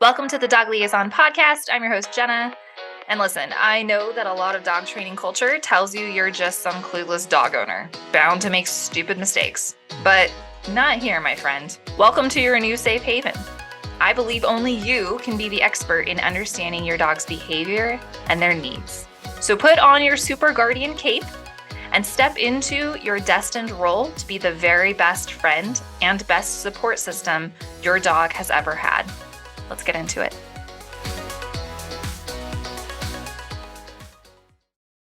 Welcome to the Dog Liaison podcast. I'm your host, Jenna. And listen, I know that a lot of dog training culture tells you you're just some clueless dog owner, bound to make stupid mistakes. But not here, my friend. Welcome to your new safe haven. I believe only you can be the expert in understanding your dog's behavior and their needs. So put on your super guardian cape and step into your destined role to be the very best friend and best support system your dog has ever had. Let's get into it.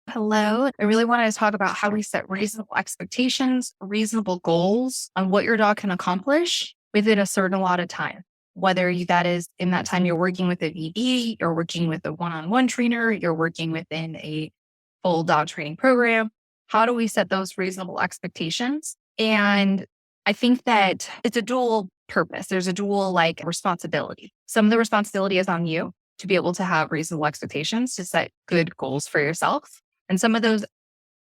Hello. I really wanted to talk about how we set reasonable expectations, reasonable goals on what your dog can accomplish within a certain allotted of time. Whether that is in that time you're working with a VD, you're working with a one-on-one trainer, you're working within a full dog training program. How do we set those reasonable expectations? And I think that it's a dual purpose. There's a dual responsibility. Some of the responsibility is on you to be able to have reasonable expectations, to set good goals for yourself. And some of those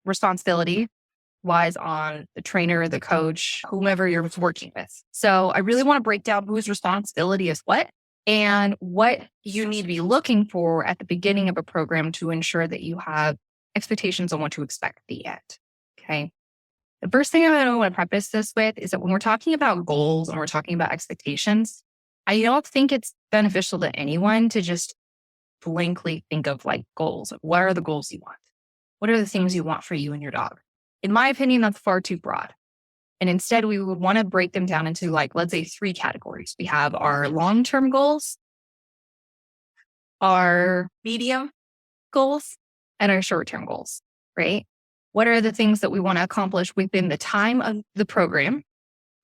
responsibility lies on the trainer, the coach, whomever you're working with. So I really want to break down whose responsibility is what and what you need to be looking for at the beginning of a program to ensure that you have expectations on what to expect at the end. Okay. The first thing I want to preface this with is that when we're talking about goals and we're talking about expectations, I don't think it's beneficial to anyone to just blankly think of goals. What are the goals you want? What are the things you want for you and your dog? In my opinion, that's far too broad. And instead, we would want to break them down into let's say 3 categories. We have our long-term goals, our medium goals, and our short-term goals, right? What are the things that we want to accomplish within the time of the program,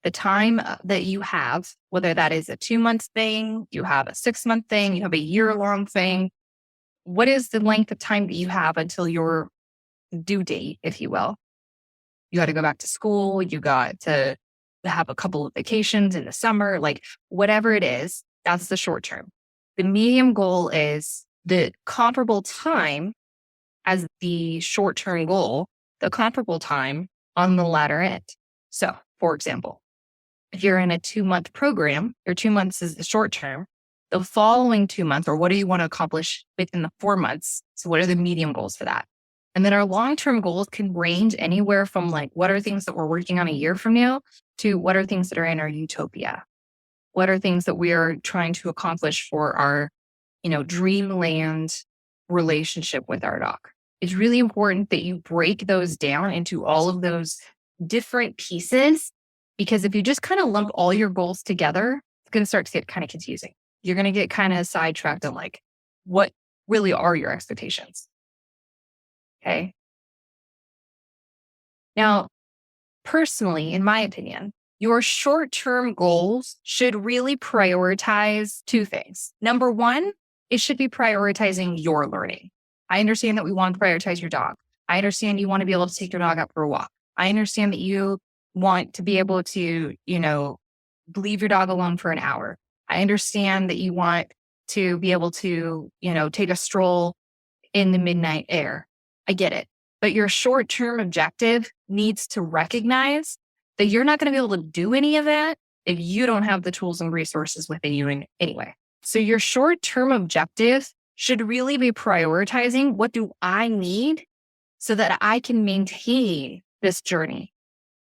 the time that you have, whether that is a 2-month thing, you have a 6-month thing, you have a year-long thing. What is the length of time that you have until your due date, if you will? You got to go back to school. You got to have a couple of vacations in the summer, whatever it is, that's the short term. The medium goal is the comparable time as the short-term goal, the comparable time on the latter end. So, for example, if you're in a 2-month program, your 2 months is the short term. The following 2 months, or what do you want to accomplish within the 4 months? So what are the medium goals for that? And then our long-term goals can range anywhere from what are things that we're working on a year from now to what are things that are in our utopia? What are things that we are trying to accomplish for our, dreamland relationship with our dog? It's really important that you break those down into all of those different pieces, because if you just kind of lump all your goals together, it's going to start to get kind of confusing. You're going to get kind of sidetracked on what really are your expectations? Okay. Now, personally, in my opinion, your short-term goals should really prioritize 2 things. Number 1, it should be prioritizing your learning. I understand that we want to prioritize your dog. I understand you want to be able to take your dog out for a walk. I understand that you want to be able to, leave your dog alone for an hour. I understand that you want to be able to, take a stroll in the midnight air. I get it. But your short-term objective needs to recognize that you're not going to be able to do any of that if you don't have the tools and resources within you anyway. So your short-term objective should really be prioritizing what do I need so that I can maintain this journey,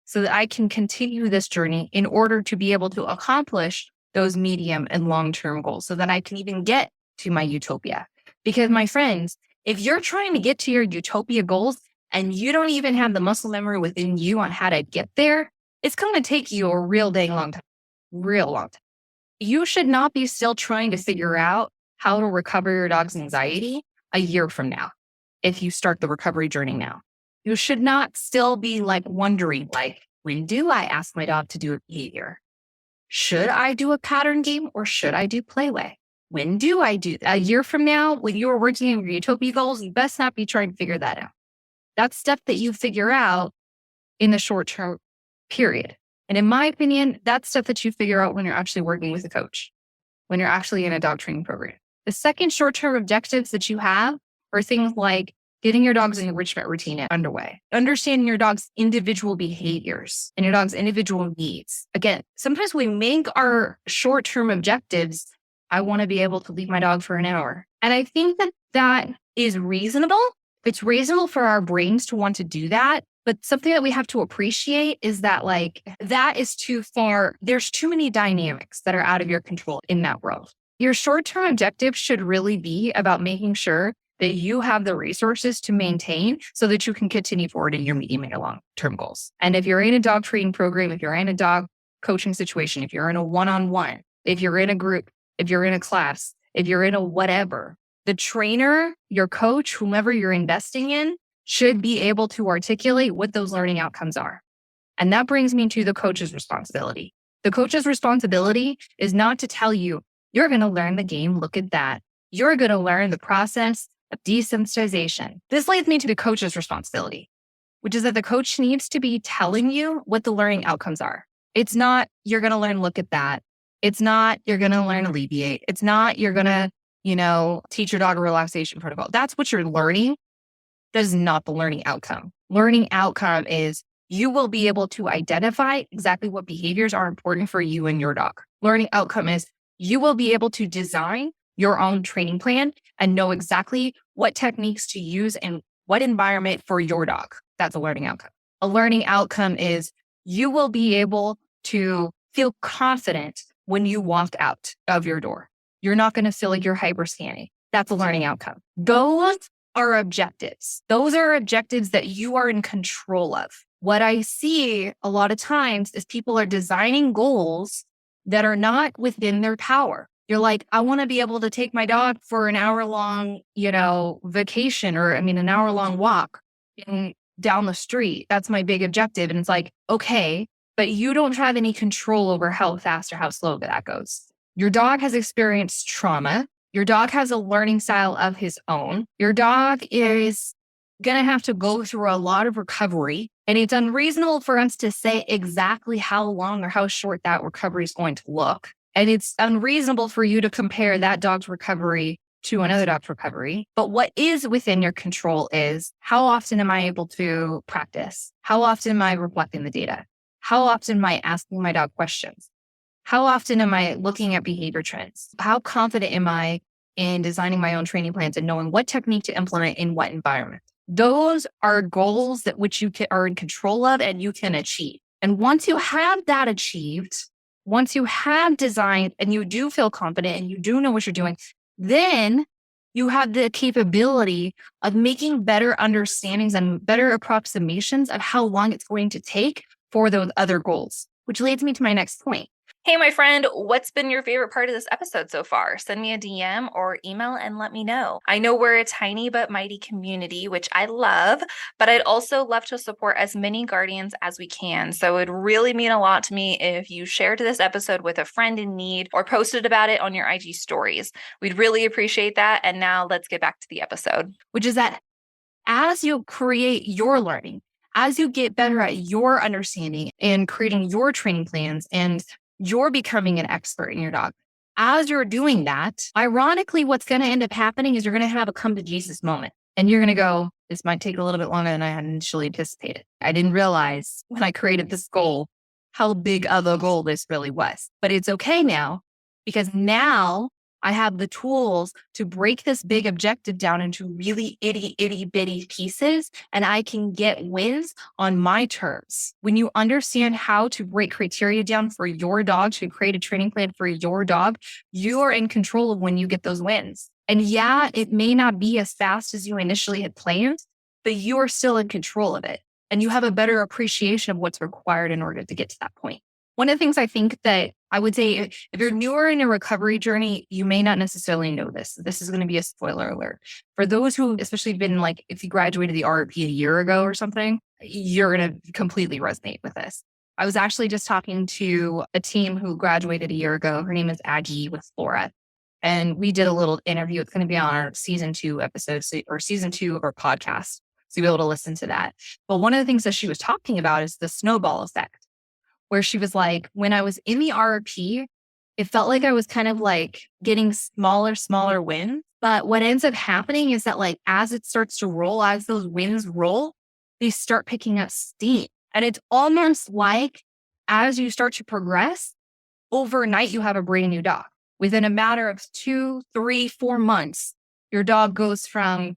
so that I can continue this journey in order to be able to accomplish those medium and long-term goals so that I can even get to my utopia. Because my friends, if you're trying to get to your utopia goals and you don't even have the muscle memory within you on how to get there, it's going to take you a real dang long time, real long time. You should not be still trying to figure out how to recover your dog's anxiety a year from now if you start the recovery journey now. You should not still be wondering, when do I ask my dog to do a behavior? Should I do a pattern game or should I do playway? When do I do that? A year from now, when you are working on your utopia goals, you best not be trying to figure that out. That's stuff that you figure out in the short-term period. And in my opinion, that's stuff that you figure out when you're actually working with a coach, when you're actually in a dog training program. The second short-term objectives that you have are things like getting your dog's enrichment routine underway, understanding your dog's individual behaviors and your dog's individual needs. Again, sometimes we make our short-term objectives I want to be able to leave my dog for an hour. And I think that that is reasonable. It's reasonable for our brains to want to do that. But something that we have to appreciate is that like that is too far. There's too many dynamics that are out of your control in that world. Your short-term objective should really be about making sure that you have the resources to maintain so that you can continue forward in your medium and long-term goals. And if you're in a dog training program, if you're in a dog coaching situation, if you're in a one-on-one, if you're in a group, if you're in a class, if you're in a whatever, the trainer, your coach, whomever you're investing in should be able to articulate what those learning outcomes are. And that brings me to the coach's responsibility. The coach's responsibility is not to tell you, you're going to learn the game. Look at that. You're going to learn the process of desensitization. This leads me to the coach's responsibility, which is that the coach needs to be telling you what the learning outcomes are. It's not, you're going to learn, look at that. It's not, you're going to learn alleviate. It's not, you're going to, teach your dog a relaxation protocol. That's what you're learning. That is not the learning outcome. Learning outcome is you will be able to identify exactly what behaviors are important for you and your dog. Learning outcome is you will be able to design your own training plan and know exactly what techniques to use and what environment for your dog. That's a learning outcome. A learning outcome is you will be able to feel confident when you walk out of your door. You're not going to feel like you're hyper scanning. That's a learning outcome. Those are objectives. Those are objectives that you are in control of. What I see a lot of times is people are designing goals that are not within their power. You're like, I want to be able to take my dog for an hour long, vacation an hour long walk down the street. That's my big objective. And it's like, okay, but you don't have any control over how fast or how slow that goes. Your dog has experienced trauma. Your dog has a learning style of his own. Your dog is going to have to go through a lot of recovery. And it's unreasonable for us to say exactly how long or how short that recovery is going to look. And it's unreasonable for you to compare that dog's recovery to another dog's recovery. But what is within your control is how often am I able to practice? How often am I reflecting the data? How often am I asking my dog questions? How often am I looking at behavior trends? How confident am I in designing my own training plans and knowing what technique to implement in what environment? Those are goals that which you are in control of and you can achieve. And once you have that achieved, once you have designed and you do feel confident and you do know what you're doing, then you have the capability of making better understandings and better approximations of how long it's going to take for those other goals, which leads me to my next point. Hey, my friend, what's been your favorite part of this episode so far? Send me a DM or email and let me know. I know we're a tiny but mighty community, which I love, but I'd also love to support as many guardians as we can. So it'd really mean a lot to me if you shared this episode with a friend in need or posted about it on your IG stories. We'd really appreciate that. And now let's get back to the episode. Which is that as you create your learning, as you get better at your understanding and creating your training plans and you're becoming an expert in your dog. As you're doing that, ironically, what's going to end up happening is you're going to have a come to Jesus moment. And you're going to go, this might take a little bit longer than I had initially anticipated. I didn't realize when I created this goal, how big of a goal this really was. But it's okay now, because now I have the tools to break this big objective down into really itty bitty pieces, and I can get wins on my terms. When you understand how to break criteria down for your dog, to create a training plan for your dog, you are in control of when you get those wins. And yeah, it may not be as fast as you initially had planned, but you are still in control of it. And you have a better appreciation of what's required in order to get to that point. One of the things I think that I would say, if you're newer in a recovery journey, you may not necessarily know this. This is going to be a spoiler alert. For those who, especially been like, if you graduated the RP a year ago or something, you're going to completely resonate with this. I was actually just talking to a team who graduated a year ago. Her name is Aggie with Flora. And we did a little interview. It's going to be on our season 2 episodes or season 2 of our podcast. So you'll be able to listen to that. But one of the things that she was talking about is the snowball effect, where she was like, when I was in the RP, it felt like I was kind of like getting smaller wins. But what ends up happening is that like, as it starts to roll, as those wins roll, they start picking up steam. And it's almost like as you start to progress, overnight, you have a brand new dog. Within a matter of 2, 3, 4 months, your dog goes from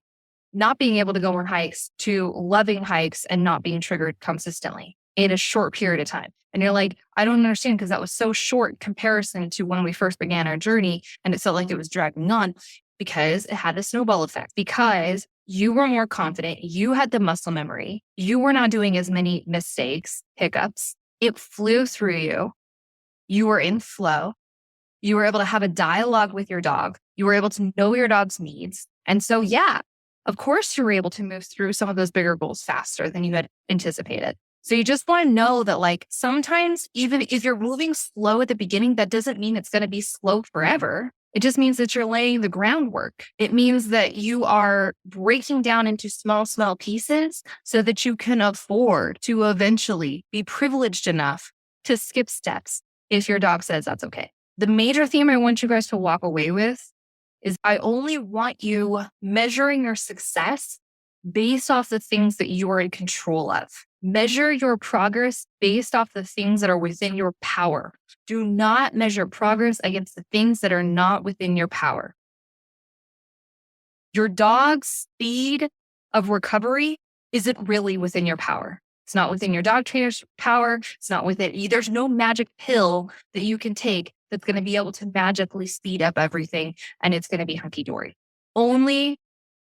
not being able to go on hikes to loving hikes and not being triggered consistently in a short period of time. And you're like, I don't understand, because that was so short in comparison to when we first began our journey. And it felt like it was dragging on, because it had the snowball effect, because you were more confident. You had the muscle memory. You were not doing as many mistakes, hiccups. It flew through you. You were in flow. You were able to have a dialogue with your dog. You were able to know your dog's needs. And so, yeah, of course, you were able to move through some of those bigger goals faster than you had anticipated. So you just want to know that, like, sometimes even if you're moving slow at the beginning, that doesn't mean it's going to be slow forever. It just means that you're laying the groundwork. It means that you are breaking down into small pieces so that you can afford to eventually be privileged enough to skip steps if your dog says that's okay. The major theme I want you guys to walk away with is I only want you measuring your success based off the things that you are in control of. Measure your progress based off the things that are within your power. Do not measure progress against the things that are not within your power. Your dog's speed of recovery isn't really within your power. It's not within your dog trainer's power. It's not within, there's no magic pill that you can take that's going to be able to magically speed up everything and it's going to be hunky-dory. Only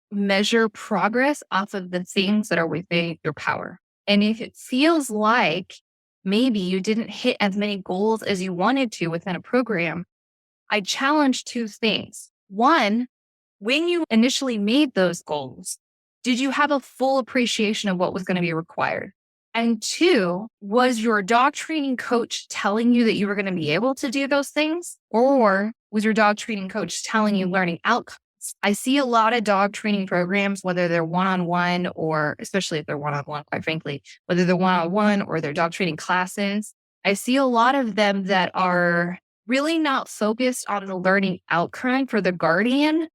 measure progress off of the things that are within your power. And if it feels like maybe you didn't hit as many goals as you wanted to within a program, I challenge 2 things. 1, when you initially made those goals, did you have a full appreciation of what was going to be required? And 2, was your dog training coach telling you that you were going to be able to do those things? Or was your dog training coach telling you learning outcomes? I see a lot of dog training programs, whether they're one-on-one or, especially if they're one-on-one, quite frankly, whether they're one-on-one or they're dog training classes. I see a lot of them that are really not focused on the learning outcome for the guardian.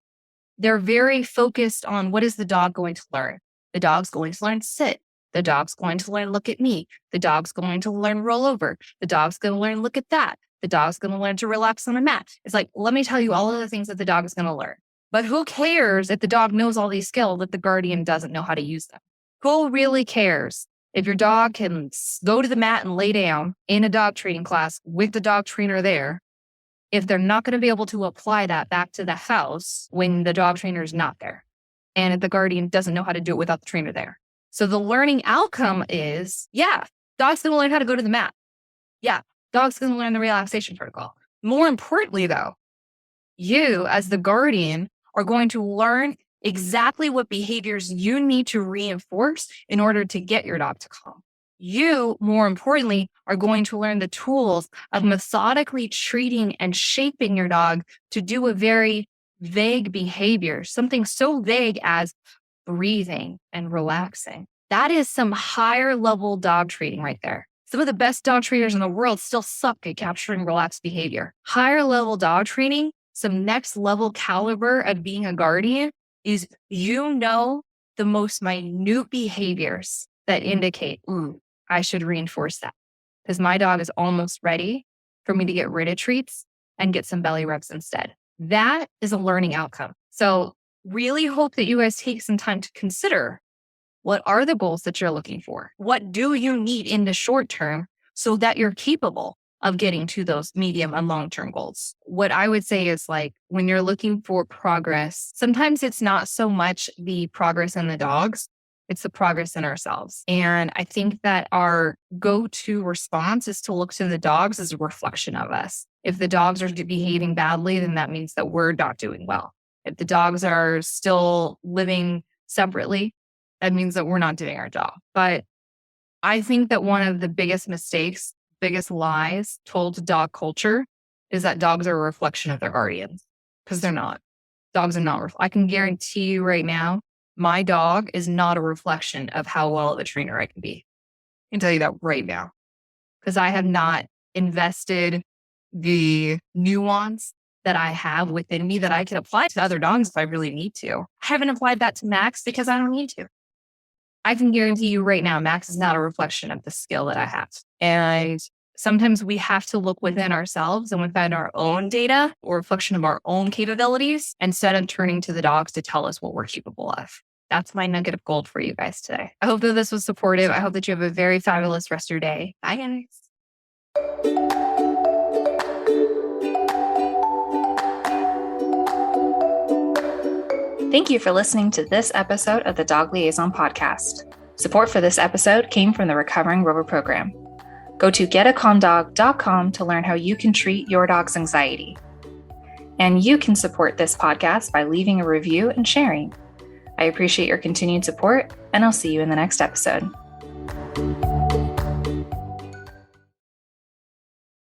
They're very focused on, what is the dog going to learn? The dog's going to learn sit. The dog's going to learn look at me. The dog's going to learn roll over. The dog's going to learn look at that. The dog's going to learn to relax on the mat. It's like, let me tell you all of the things that the dog is going to learn. But who cares if the dog knows all these skills that the guardian doesn't know how to use them? Who really cares if your dog can go to the mat and lay down in a dog training class with the dog trainer there, if they're not going to be able to apply that back to the house when the dog trainer is not there, and if the guardian doesn't know how to do it without the trainer there? So the learning outcome is, yeah, dog's going to learn how to go to the mat. Yeah, dog's going to learn the relaxation protocol. More importantly, though, you as the guardian are going to learn exactly what behaviors you need to reinforce in order to get your dog to calm. You, more importantly, are going to learn the tools of methodically treating and shaping your dog to do a very vague behavior, something so vague as breathing and relaxing. That is some higher level dog training right there. Some of the best dog trainers in the world still suck at capturing relaxed behavior. Higher level dog training, some next level caliber of being a guardian, is the most minute behaviors that indicate, I should reinforce that because my dog is almost ready for me to get rid of treats and get some belly rubs instead. That is a learning outcome. So really hope that you guys take some time to consider, what are the goals that you're looking for? What do you need in the short term so that you're capable of getting to those medium and long-term goals? What I would say is, like, when you're looking for progress, sometimes it's not so much the progress in the dogs, it's the progress in ourselves. And I think that our go-to response is to look to the dogs as a reflection of us. If the dogs are behaving badly, then that means that we're not doing well. If the dogs are still living separately, that means that we're not doing our job. But I think that one of the biggest mistakes, biggest lies told to dog culture is that dogs are a reflection of their guardians, because they're not. Dogs are not. I can guarantee you right now, my dog is not a reflection of how well of a trainer I can be. I can tell you that right now, because I have not invested the nuance that I have within me that I can apply to other dogs if I really need to. I haven't applied that to Max because I don't need to. I can guarantee you right now, Max is not a reflection of the skill that I have. And sometimes we have to look within ourselves and within our own data or reflection of our own capabilities instead of turning to the dogs to tell us what we're capable of. That's my nugget of gold for you guys today. I hope that this was supportive. I hope that you have a very fabulous rest of your day. Bye, guys. Thank you for listening to this episode of the Dog Liaison Podcast. Support for this episode came from the Recovering Rover program. Go to getacalmdog.com to learn how you can treat your dog's anxiety. And you can support this podcast by leaving a review and sharing. I appreciate your continued support, and I'll see you in the next episode.